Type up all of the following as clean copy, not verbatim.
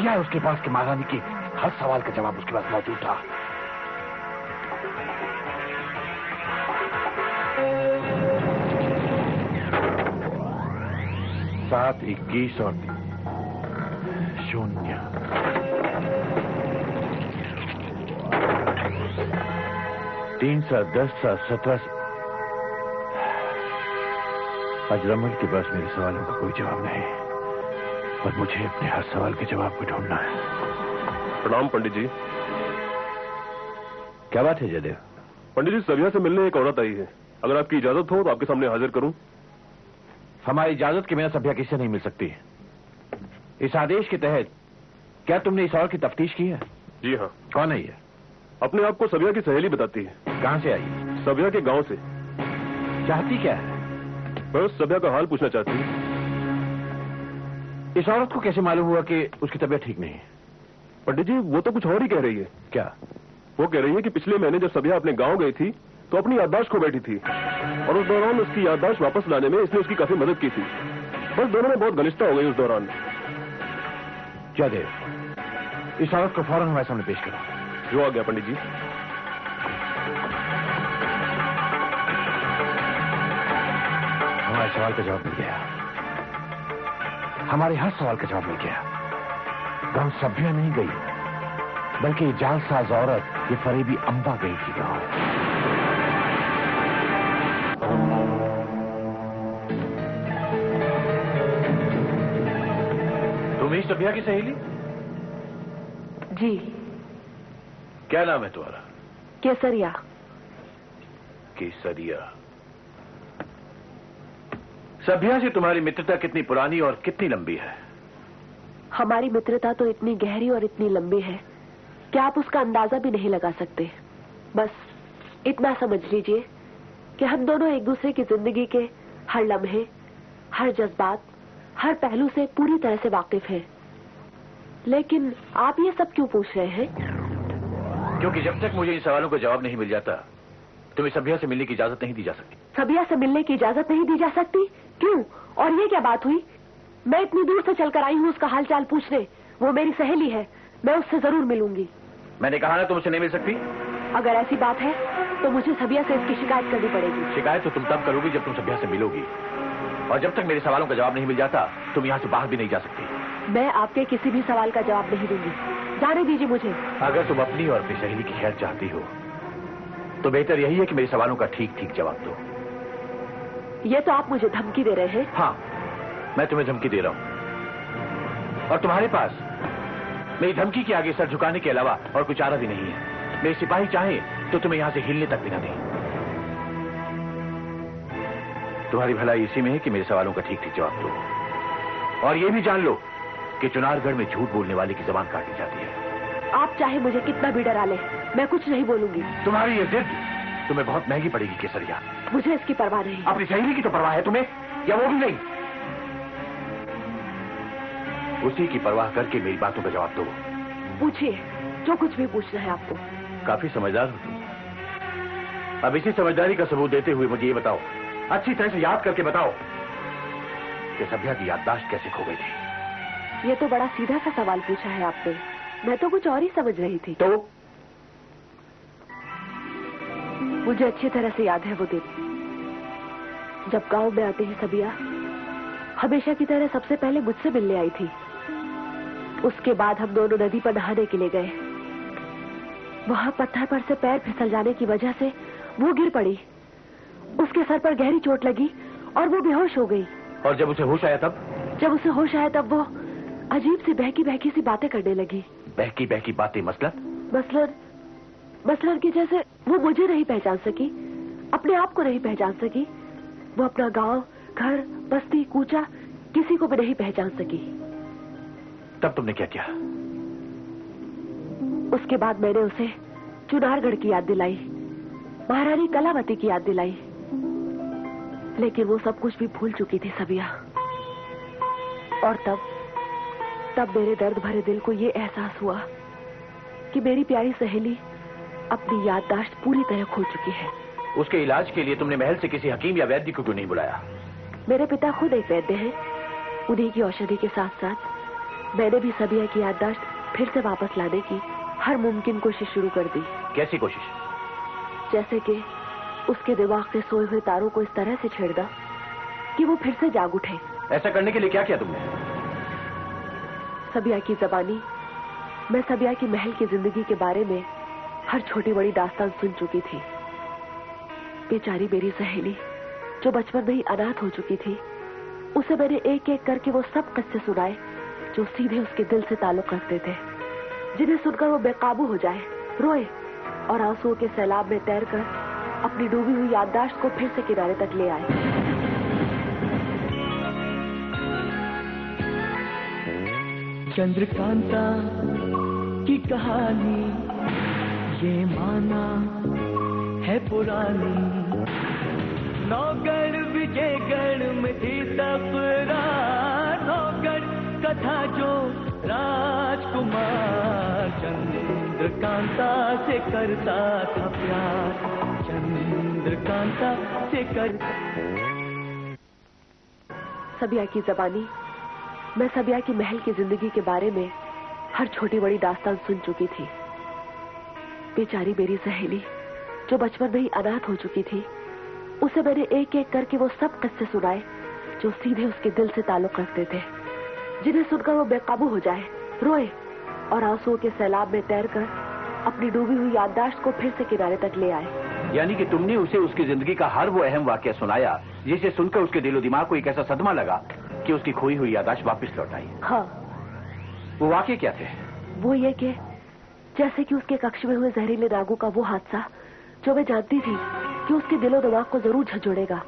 जरिया है उसके पास कि महारानी की हर सवाल का जवाब उसके पास मौजूद था। सात 21 और 0 3 7 10 7 17 अजरमल के पास मेरे सवालों का कोई जवाब नहीं, पर मुझे अपने हर सवाल के जवाब को ढूंढना है। प्रणाम पंडित जी। क्या बात है जयदेव? पंडित जी, सबिया से मिलने एक औरत आई है। अगर आपकी इजाजत हो तो आपके सामने हाजिर करूं। हमारी इजाजत के बिना सभ्या किससे नहीं मिल सकती। इस आदेश के तहत क्या तुमने इस औरत की तफ्तीश की है? जी हाँ। कौन है ये? अपने आप को सबिया की सहेली बताती है। कहां से आई? सबिया के गांव से। चाहती क्या है? बस सबिया का हाल पूछना चाहती है। इस औरत को कैसे मालूम हुआ कि उसकी तबीयत ठीक नहीं है? पंडित जी, वो तो कुछ और ही कह रही है। क्या? वो कह रही है कि पिछले महीने जब सबिया अपने गांव गई थी तो अपनी याददाश्त खो बैठी थी और उस दौरान उसकी याददाश्त वापस लाने में इसने उसकी काफी मदद की थी। बस दोनों में बहुत घनिष्ठता हो गई उस दौरान। जयदेव, इस औरत को फौरन हमारे सामने पेश करो। जो आ गया पंडित जी। हमारे सवाल का जवाब मिल गया। हमारे हर सवाल का जवाब मिल गया। गांव सभ्या नहीं गई, बल्कि ये जालसाज औरत, ये फरेबी अंबा गई थी गांव। तुम ही सभ्या की सहेली? जी। क्या नाम है तुम्हारा? केसरिया। केसरिया। सभ्या से तुम्हारी मित्रता कितनी पुरानी और कितनी लंबी है? हमारी मित्रता तो इतनी गहरी और इतनी लंबी है कि आप उसका अंदाजा भी नहीं लगा सकते। बस इतना समझ लीजिए कि हम दोनों एक दूसरे की जिंदगी के हर लम्हे, हर जज्बात, हर पहलू से पूरी तरह से वाकिफ हैं। लेकिन आप ये सब क्यों पूछ रहे हैं? क्योंकि जब तक मुझे इन सवालों का जवाब नहीं मिल जाता, तुम्हें सभ्या से मिलने की इजाजत नहीं दी जा सकती। सभ्या से मिलने की इजाजत नहीं दी जा सकती? क्यों? और ये क्या बात हुई? मैं इतनी दूर से चलकर आई हूँ उसका हालचाल पूछने। वो मेरी सहेली है, मैं उससे जरूर मिलूंगी। मैंने कहा ना तुम उससे नहीं मिल सकती। अगर ऐसी बात है तो मुझे सभ्या से इसकी शिकायत करनी पड़ेगी। शिकायत तो तुम तब करोगी जब तुम सभ्या से मिलोगी, और जब तक मेरे सवालों का जवाब नहीं मिल जाता तुम यहाँ से बाहर भी नहीं जा सकती। मैं आपके किसी भी सवाल का जवाब नहीं दूंगी, जाने दीजिए मुझे। अगर तुम अपनी और अपनी सहेली की खैर चाहती हो तो बेहतर यही है कि मेरे सवालों का ठीक ठीक जवाब दो। ये तो आप मुझे धमकी दे रहे हैं। हाँ, मैं तुम्हें धमकी दे रहा हूं, और तुम्हारे पास मेरी धमकी के आगे सर झुकाने के अलावा और कुछ चारा भी नहीं है। मेरे सिपाही चाहें तो तुम्हें यहां से हिलने तक भी ना दें। तुम्हारी भलाई इसी में है कि मेरे सवालों का ठीक ठीक जवाब दो, और ये भी जान लो कि चुनारगढ़ में झूठ बोलने वाले की जबान काटी जाती है। आप चाहे मुझे कितना भी डरा ले, मैं कुछ नहीं बोलूंगी। तुम्हारी ये जिद तुम्हें बहुत महंगी पड़ेगी केसरिया। मुझे इसकी परवाह नहीं। अपनी सहेली की तो परवाह है तुम्हें, या वो भी नहीं? उसी की परवाह करके मेरी बातों का जवाब दो। पूछिए, जो कुछ भी पूछना है आपको। काफी समझदार हो तुम। अब इसी समझदारी का सबूत देते हुए मुझे ये बताओ, अच्छी तरह से याद करके बताओ कि सभ्या की याददाश्त कैसे खो गई थी। ये तो बड़ा सीधा सा सवाल पूछा है आपने, मैं तो कुछ और ही समझ रही थी। तो मुझे अच्छी तरह से याद है वो दिन जब गांव में आते ही सबिया हमेशा की तरह सबसे पहले मुझसे मिलने आई थी। उसके बाद हम दोनों नदी पर नहाने के लिए गए। वहां पत्थर पर से पैर फिसल जाने की वजह से वो गिर पड़ी। उसके सर पर गहरी चोट लगी और वो बेहोश हो गई। और जब उसे होश आया तब? जब उसे होश आया तब वो अजीब सी बहकी बहकी सी बातें करने लगी। बहकी बहकी बातें मतलब? मसलन कि जैसे वो मुझे नहीं पहचान सकी, अपने आप को नहीं पहचान सकी। वो अपना गांव, घर, बस्ती, कूचा किसी को भी नहीं पहचान सकी। तब तुमने क्या किया? उसके बाद मैंने उसे चुनारगढ़ की याद दिलाई, महारानी कलावती की याद दिलाई, लेकिन वो सब कुछ भी भूल चुकी थी सबिया। और तब मेरे दर्द भरे दिल को ये एहसास हुआ कि मेरी प्यारी सहेली अपनी याददाश्त पूरी तरह खो चुकी है। उसके इलाज के लिए तुमने महल से किसी हकीम या वैद्य को क्यों नहीं बुलाया? मेरे पिता खुद एक वैद्य हैं। उन्हीं की औषधि के साथ साथ मैंने भी सबिया की याददाश्त फिर से वापस लाने की हर मुमकिन कोशिश शुरू कर दी। कैसी कोशिश? जैसे कि उसके दिमाग से सोए हुए तारों को इस तरह से छेड़ना कि वो फिर से जाग उठे। ऐसा करने के लिए क्या किया तुमने? सबिया की ज़बानी मैं सबिया की महल की जिंदगी के बारे में हर छोटी बड़ी दास्तान सुन चुकी थी। बेचारी मेरी सहेली जो बचपन में ही अनाथ हो चुकी थी, उसे मैंने एक एक करके वो सब किस्से सुनाए जो सीधे उसके दिल से ताल्लुक रखते थे, जिन्हें सुनकर वो बेकाबू हो जाए, रोए और आंसुओं के सैलाब में तैरकर अपनी डूबी हुई याददाश्त को फिर से किनारे तक ले आए। चंद्रकांता की कहानी ये माना है पुरानी, नौगढ़ विजयगढ़ में थी तकरार, नौगढ़ कथा जो राजकुमार चंद्रकांता से करता था प्यार, चंद्रकांता से करता। सबिया की ज़बानी मैं सबिया की महल की जिंदगी के बारे में हर छोटी बड़ी दास्तान सुन चुकी थी। बेचारी मेरी सहेली जो बचपन में ही अनाथ हो चुकी थी, उसे मैंने एक एक करके वो सब किस्से सुनाए जो सीधे उसके दिल से ताल्लुक रखते थे, जिन्हें सुनकर वो बेकाबू हो जाए, रोए और आंसुओं के सैलाब में तैरकर अपनी डूबी हुई याददाश्त को फिर से किनारे तक ले आए। यानी कि तुमने उसे उसकी जिंदगी का हर वो अहम वाकया सुनाया जिसे सुनकर उसके दिलो दिमाग को एक ऐसा सदमा लगा कि उसकी खोई हुई याददाश्त वापस लौट आई। हाँ। वो वाकये क्या थे? वो ये कि जैसे कि उसके कक्ष में हुए जहरीले नागों का वो हादसा जो मैं जानती थी कि उसके दिलो दिमाग को जरूर झंझोड़ेगा।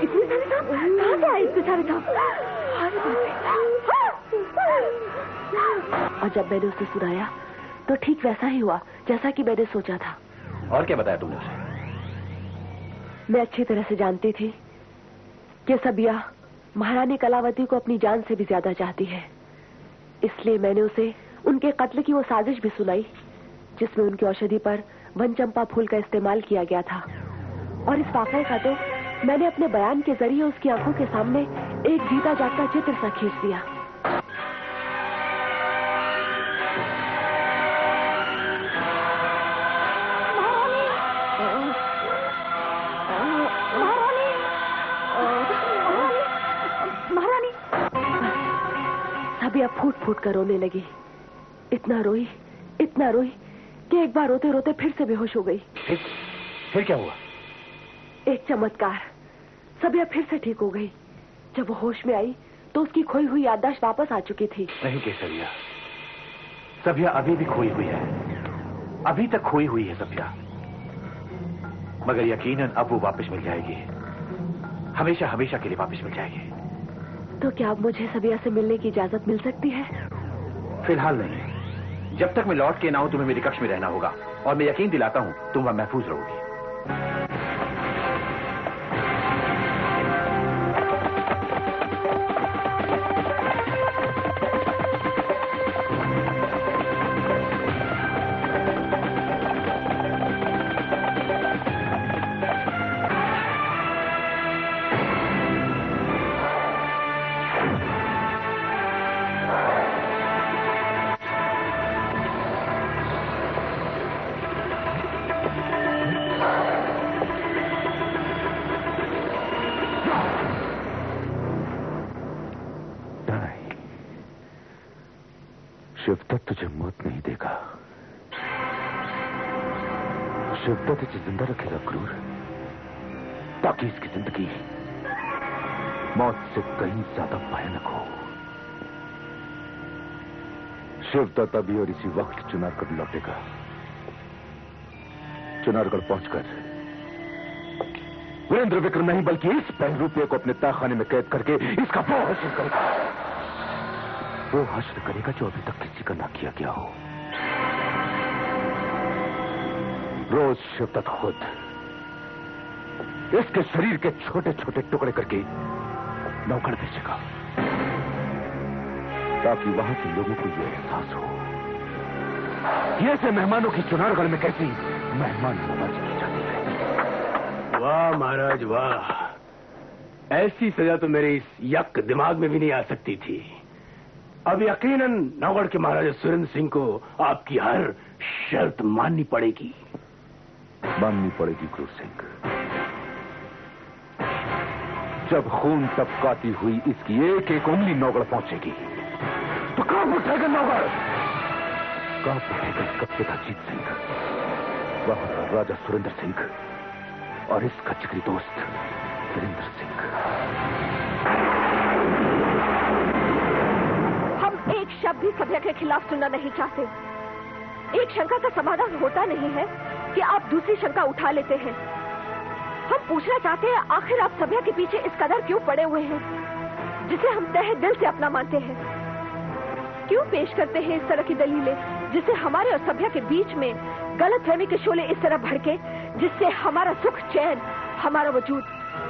इतने सारे सांप कहाँ से आए? इतने सारे सांप? और जब मैंने उसे सुनाया तो ठीक वैसा ही हुआ जैसा कि मैंने सोचा था। और क्या बताया तुमने उसे? मैं अच्छी तरह से जानती थी कि सबिया महारानी कलावती को अपनी जान से भी ज्यादा चाहती है, इसलिए मैंने उसे उनके कत्ल की वो साजिश भी सुनाई जिसमें उनकी औषधि पर वन चंपा फूल का इस्तेमाल किया गया था। और इस वाकये का तो मैंने अपने बयान के जरिए उसकी आंखों के सामने एक जीता जागता चित्र सा खींच दिया। महारानी सबिया फूट फूट कर रोने लगी। इतना रोई कि एक बार रोते रोते फिर से बेहोश हो गई। फिर क्या हुआ? एक चमत्कार, सबिया फिर से ठीक हो गई। जब वो होश में आई तो उसकी खोई हुई याददाश्त वापस आ चुकी थी। नहीं केसरिया, सबिया अभी भी खोई हुई है, अभी तक खोई हुई है सबिया, मगर यकीनन अब वो वापस मिल जाएगी, हमेशा हमेशा के लिए वापस मिल जाएगी। तो क्या अब मुझे सबिया से मिलने की इजाजत मिल सकती है? फिलहाल नहीं, जब तक मैं लौट के ना हूं तुम्हें मेरे कक्ष में रहना होगा, और मैं यकीन दिलाता हूं तुम वहां महफूज रहोगी। शिवदत्त तुझे मौत नहीं देगा, शिवदत्त तुझे जिंदा रखेगा क्रूर, ताकि इसकी जिंदगी मौत से कहीं ज्यादा भयानक हो। शिवदत्त अभी और इसी वक्त चुनारगढ़ लौटेगा। चुनारगढ़ पहुंचकर वीरेंद्र विक्रम नहीं बल्कि इस बहरूपिये को अपने तहखाने में कैद करके इसका वो हासिल करेगा, वो हासिल करेगा जो अभी तक किसी का ना किया गया हो। रोज शिवदत्त खुद इसके शरीर के छोटे छोटे टुकड़े करके नौकड़ बेचेगा, ताकि वहां के लोगों को यह एहसास हो ये से मेहमानों की चुनारगढ़ में कैसी मेहमान नवाजी की जाती है। वाह महाराज वाह, ऐसी सजा तो मेरे इस यक दिमाग में भी नहीं आ सकती थी। अब यकीनन नौगढ़ के महाराजा सुरेंद्र सिंह को आपकी हर शर्त माननी पड़ेगी। माननी पड़ेगी क्रूर सिंह। जब खून टपकाती हुई इसकी एक एक उंगली नौगढ़ पहुंचेगी तो कहां उठेगा नौगढ़, कहां उठेगा इसका पिता जीत सिंह, वहां का राजा सुरेंद्र सिंह और इसका जिगरी दोस्त वीरेंद्र सिंह। हम एक शब्द भी सभ्या के खिलाफ सुनना नहीं चाहते। एक शंका का समाधान होता नहीं है कि आप दूसरी शंका उठा लेते हैं। हम पूछना चाहते हैं, आखिर आप सभ्या के पीछे इस कदर क्यों पड़े हुए हैं, जिसे हम तहे दिल से अपना मानते हैं? क्यों पेश करते हैं इस तरह की दलीलें, जिससे हमारे और सभ्या के बीच में गलतफहमी के शोले इस तरह भड़के, जिससे हमारा सुख चैन, हमारा वजूद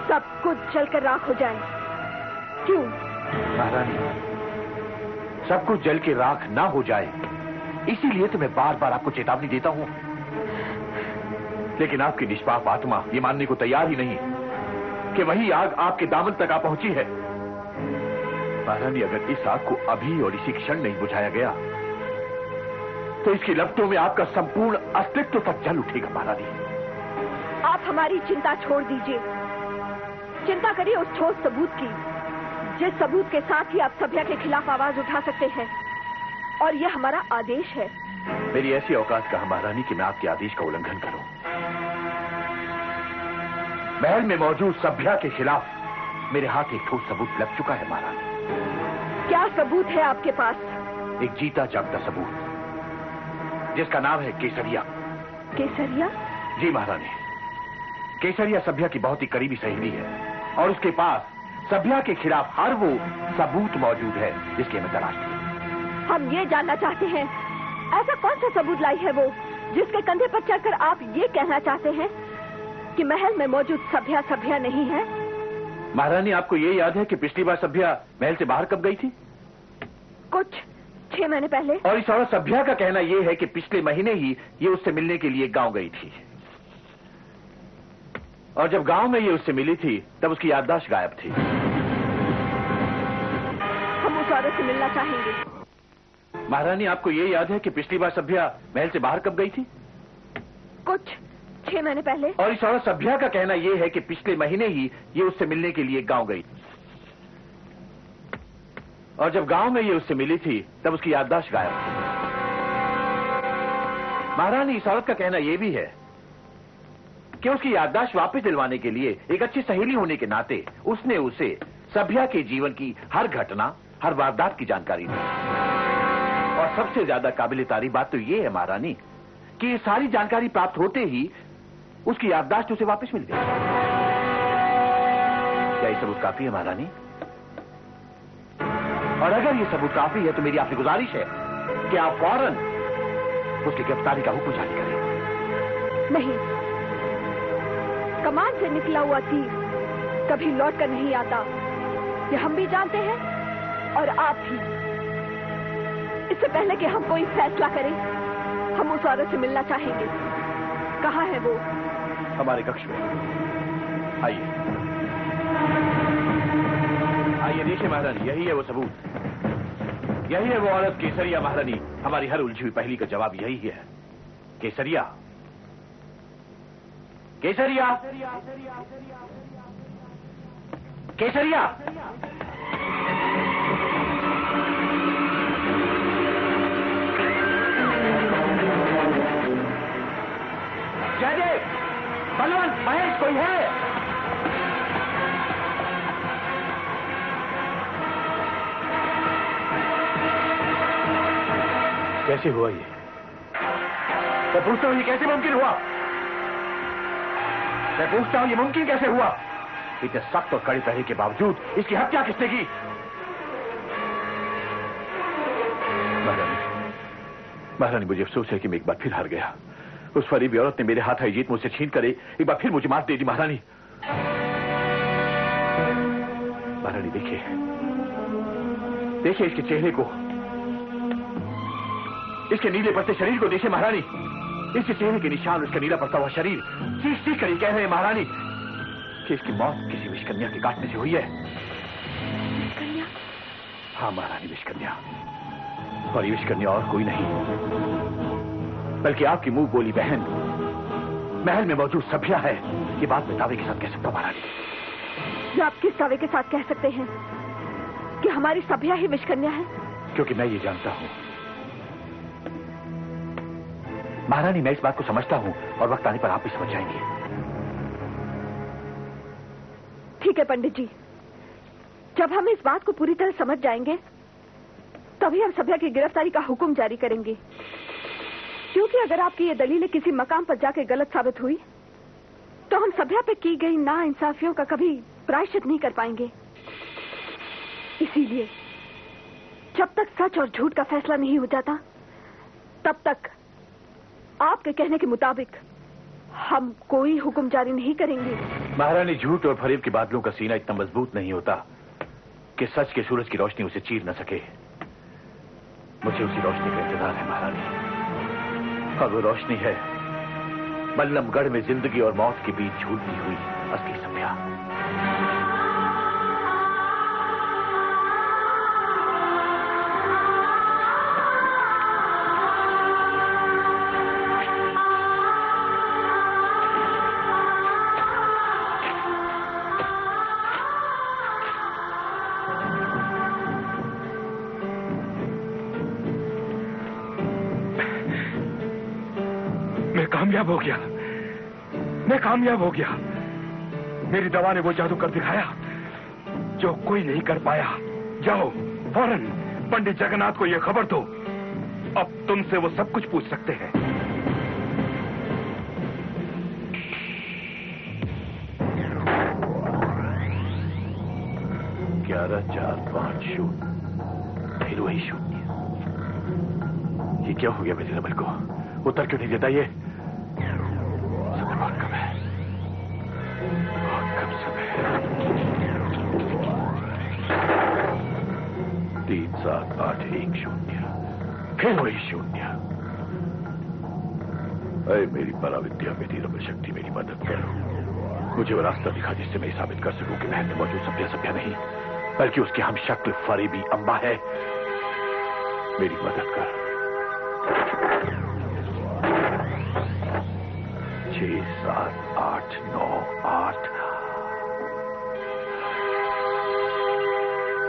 सब कुछ जलकर राख हो जाए? क्यों? महारानी, सब कुछ जल के राख ना हो जाए, इसीलिए तो मैं बार बार आपको चेतावनी देता हूं। लेकिन आपकी निष्पाप आत्मा ये मानने को तैयार ही नहीं कि वही आग आपके दामन तक आ पहुंची है। महारानी, अगर इस आग को अभी और इसी क्षण नहीं बुझाया गया तो इसकी लपटों में आपका संपूर्ण अस्तित्व तक जल उठेगा। महारानी, आप हमारी चिंता छोड़ दीजिए। चिंता करिए उस ठोस सबूत की, जिस सबूत के साथ ही आप सभ्या के खिलाफ आवाज उठा सकते हैं, और यह हमारा आदेश है। मेरी ऐसी औकात कहा महारानी कि मैं आपके आदेश का उल्लंघन करूं। महल में मौजूद सभ्या के खिलाफ मेरे हाथ एक ठोस सबूत लग चुका है। महारानी, क्या सबूत है आपके पास? एक जीता जागता सबूत, जिसका नाम है केसरिया। केसरिया? जी महारानी, केसरिया सभ्या की बहुत ही करीबी सहेली है और उसके पास सभ्या के खिलाफ हर वो सबूत मौजूद है जिसकी हमें तलाश थी। हम ये जानना चाहते हैं, ऐसा कौन सा सबूत लाई है वो, जिसके कंधे पर चढ़कर आप ये कहना चाहते हैं कि महल में मौजूद सभ्या सभ्या नहीं है? महारानी, आपको ये याद है कि पिछली बार सभ्या महल से बाहर कब गई थी? कुछ 6 महीने पहले। और इस औरत सभ्या का कहना यह है कि पिछले महीने ही ये उससे मिलने के लिए गांव गई थी, और जब गांव में ये उससे मिली थी तब उसकी याददाश्त गायब थी। हम उस औरत से मिलना चाहेंगे। महारानी, आपको ये याद है कि पिछली बार सभ्या महल से बाहर कब गई थी? कुछ 6 महीने पहले। और इस औरत सभ्या का कहना यह है कि पिछले महीने ही ये उससे मिलने के लिए गांव गई, और जब गांव में ये उससे मिली थी तब उसकी याददाश्त गायब थी। महारानी, इस औरत का कहना यह भी है कि उसकी याददाश्त वापस दिलवाने के लिए एक अच्छी सहेली होने के नाते उसने उसे सभ्या के जीवन की हर घटना, हर वारदात की जानकारी दी। और सबसे ज्यादा काबिल तारीफ बात तो ये है महारानी कि ये सारी जानकारी प्राप्त होते ही उसकी याददाश्त उसे वापस मिल गई। क्या ये सबूत काफी है महारानी? और अगर ये सबूत काफी है तो मेरी आपसे गुजारिश है कि आप फौरन उसकी गिरफ्तारी का हुक्म जारी करें। नहीं, कमान से निकला हुआ तीर कभी लौट कर नहीं आता, ये हम भी जानते हैं और आप भी। इससे पहले कि हम कोई फैसला करें, हम उस औरत से मिलना चाहेंगे। कहाँ है वो? हमारे कक्ष में। आइए आइए, देखिए महारानी, यही है वो सबूत, यही है वो औरत केसरिया। महारानी, हमारी हर उलझी हुई पहेली का जवाब यही है, केसरिया। केसरिया, केसरिया। जयदेव, बलवंत, महेश, कोई है? कैसे हुआ ये? मैं पूछता हूं, ये कैसे मुमकिन हुआ? मैं पूछता हूं, ये मुमकिन कैसे हुआ? इतने सख्त और कड़ी पहरे के बावजूद इसकी हत्या किसने की? महारानी, मुझे अफसोस है कि मैं एक बार फिर हार गया। उस फरीबी औरत ने मेरे हाथ आई जीत मुझसे छीन कर एक बार फिर मुझे मात दे दी। महारानी, महारानी देखिए, देखिए इसके चेहरे को, इसके नीले पड़ते शरीर को देखिए महारानी। इसके चेहरे के निशान, उसका नीला पड़ता हुआ शरीर। चीख चीख कर कह रहे हैं महारानी कि इसकी मौत किसी विषकन्या के काटने से हुई है। विषकन्या? हाँ महारानी, विषकन्या। और ये विषकन्या और कोई नहीं बल्कि आपकी मुंह बोली बहन, महल में मौजूद सभ्या है। ये बात मैं दावे के साथ कह सकता हूं महारानी। ये आप किस दावे के साथ कह सकते हैं कि हमारी सभ्या ही विषकन्या है? क्योंकि मैं ये जानता हूं महारानी, मैं इस बात को समझता हूं और वक्त आने पर आप भी समझ जाएंगे। ठीक है पंडित जी, जब हम इस बात को पूरी तरह समझ जाएंगे तभी हम सभ्या की गिरफ्तारी का हुक्म जारी करेंगे। क्योंकि अगर आपकी ये दलीलें किसी मकाम पर जाकर गलत साबित हुई तो हम सभ्या पे की गई नाइंसाफियों का कभी प्रायश्चित नहीं कर पाएंगे। इसीलिए जब तक सच और झूठ का फैसला नहीं हो जाता तब तक आपके कहने के मुताबिक हम कोई हुक्म जारी नहीं करेंगे। महारानी, झूठ और फरेब के बादलों का सीना इतना मजबूत नहीं होता कि सच के सूरज की रोशनी उसे चीर न सके। मुझे उसी रोशनी का इंतजार है महारानी, और वो रोशनी है बल्लमगढ़ में जिंदगी और मौत के बीच झूलती हुई असली सभ्या। कामयाब हो गया, मैं कामयाब हो गया। मेरी दवा ने वो जादू कर दिखाया जो कोई नहीं कर पाया। जाओ फौरन पंडित जगन्नाथ को यह खबर दो, अब तुमसे वो सब कुछ पूछ सकते हैं। 11-4-5-0 फिर वही शून्य। ये क्या हो गया मेरे रमल को? उत्तर क्यों नहीं देता ये? समय बहुत कम है, बहुत कम समय है। 3-7-8-1-0 फिर वही शून्य। अरे मेरी पराविद्या, मेरी रमल शक्ति, मेरी मदद करो। मुझे वो रास्ता दिखा जिससे मैं साबित कर सकूं कि महल में मौजूद सभ्या नहीं बल्कि उसकी हम शक्ल फरेबी अंबा है। मेरी मदद कर। 6-7-8-9-8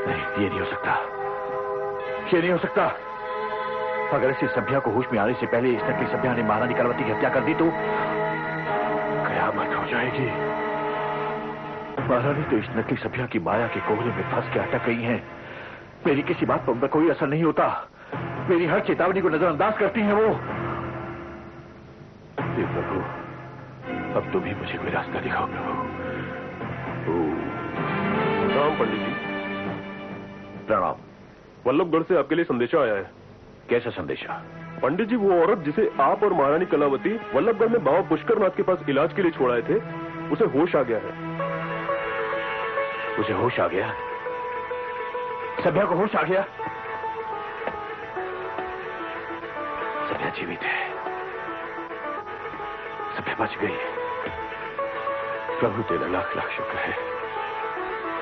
नहीं, ये नहीं हो सकता, ये नहीं हो सकता। अगर इस सभ्या को होश में आने से पहले इस नकली सभ्या ने महारानी कलावती की हत्या कर दी तो कयामत हो जाएगी। महारानी तो इस नकली सभ्या की माया के कोहरे में फंस के अटक गई हैं। मेरी किसी बात पर कोई असर नहीं होता, मेरी हर चेतावनी को नजरअंदाज करती हैं वो। प्रभु, अब तुम ही मुझे कोई रास्ता दिखाओ प्रभु। प्रणाम पंडित जी। प्रणाम। वल्लभगढ़ से आपके लिए संदेशा आया है। कैसा संदेशा? पंडित जी, वो औरत जिसे आप और महारानी कलावती वल्लभगढ़ में बाबा पुष्करनाथ के पास इलाज के लिए छोड़ाए थे, उसे होश आ गया है। उसे होश आ गया? सभ्या को होश आ गया? सभ्या जीवित है, सभ्या बच गई। प्रभु तेरा लाख लाख शुक्र है।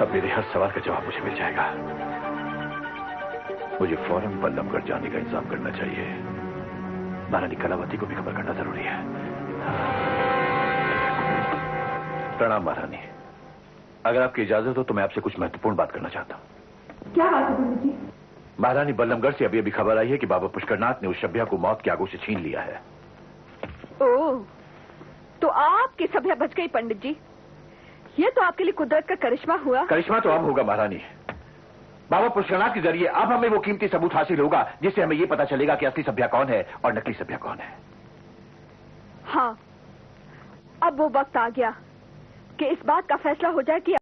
अब मेरे हर सवाल का जवाब मुझे मिल जाएगा। मुझे फौरन बल्लभगढ़ जाने का इंतजाम करना चाहिए। महारानी कलावती को भी खबर करना जरूरी है। प्रणाम महारानी, अगर आपकी इजाजत हो तो मैं आपसे कुछ महत्वपूर्ण बात करना चाहता हूं। क्या बात है पंडित जी? महारानी, बल्लभगढ़ से अभी खबर आई है कि बाबा पुष्करनाथ ने उस सभ्या को मौत के आगों से छीन लिया है। ओह, तो आपकी सभ्या बच गई पंडित जी। ये तो आपके लिए कुदरत का करिश्मा हुआ। करिश्मा तो अब होगा महारानी। बाबा पुष्करनाथ के जरिए अब हमें वो कीमती सबूत हासिल होगा जिससे हमें ये पता चलेगा कि असली सभ्या कौन है और नकली सभ्या कौन है। हाँ, अब वो वक्त आ गया कि इस बात का फैसला हो जाए कि